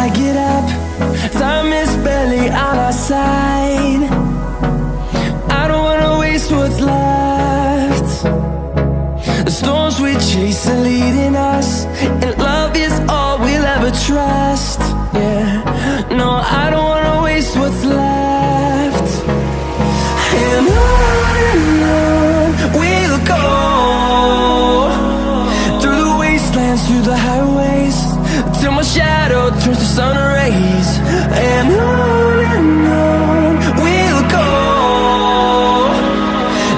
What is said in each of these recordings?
I get up, time is barely on our side. I don't wanna waste what's left. The storms we chase are leading us, and love is all we'll ever trust. Yeah, no, I don't wanna waste what's left. And on we'll go, through the wastelands, through the highways, till my shadow turns to sun rays. And on we'll go,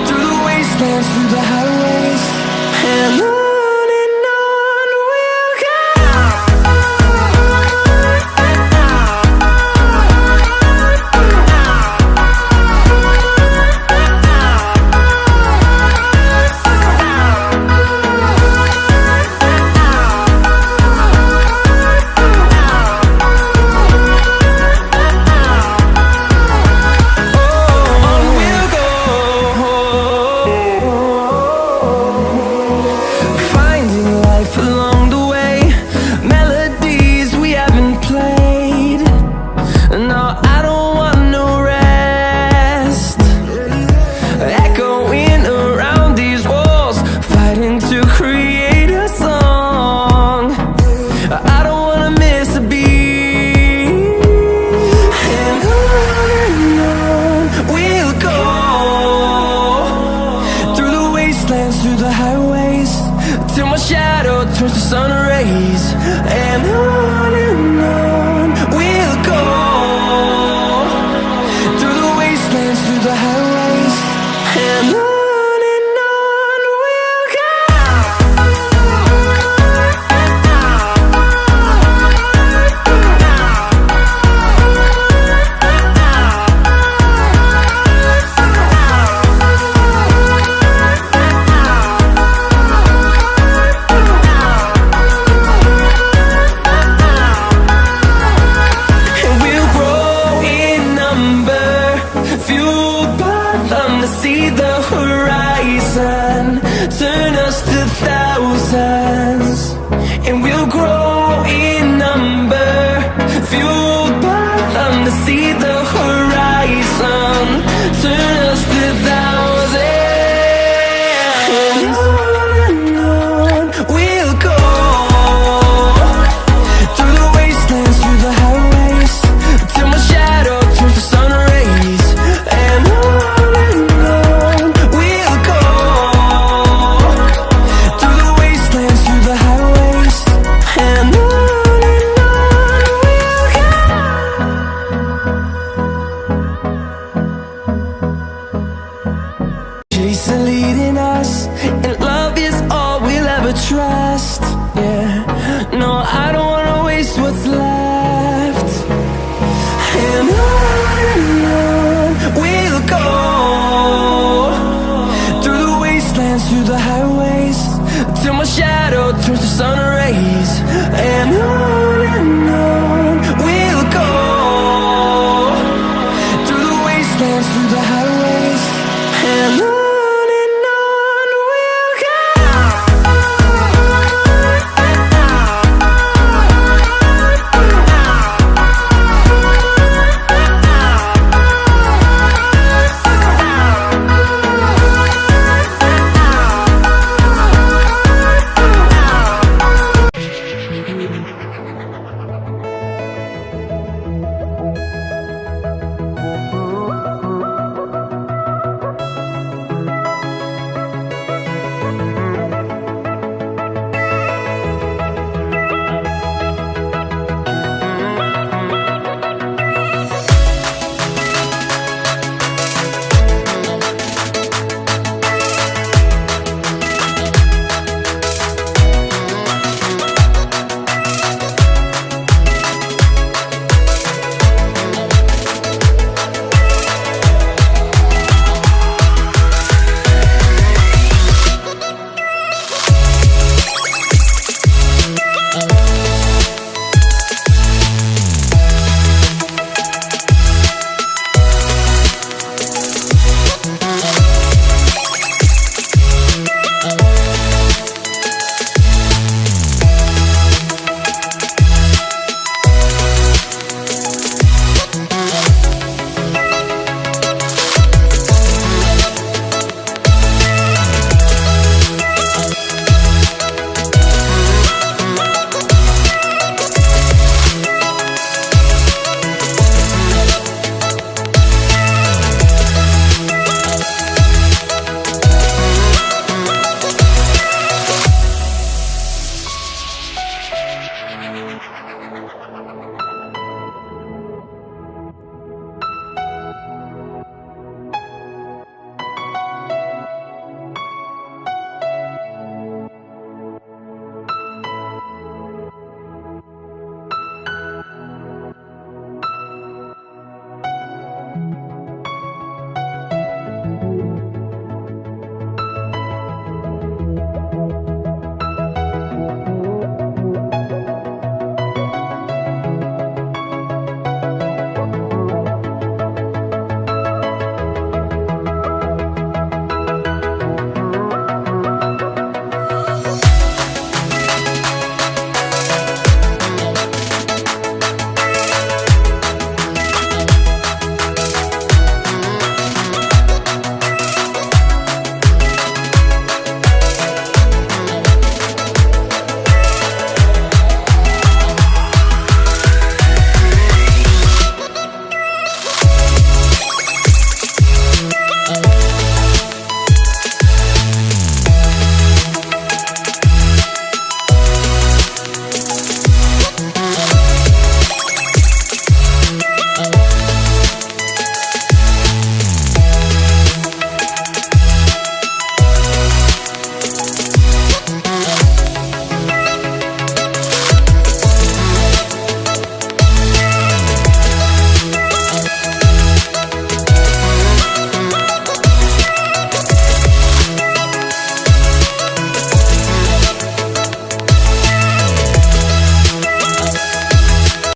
through the wastelands, through the highways, and on. Through the highways, till my shadow turns to sun rays. And on we'll go, through the wastelands, through the highways, and on. See the horizon, turn us to thousands, and we'll grow in number, fueled by them to see the horizon, turn us to thousands. And on we'll go, through the wastelands, through the highways, till my shadow turns to sun rays. And on leading us, and love is all we'll ever trust. Yeah, no, I don't wanna waste what's left. And on we'll go, through the wastelands, through the highways, till my shadow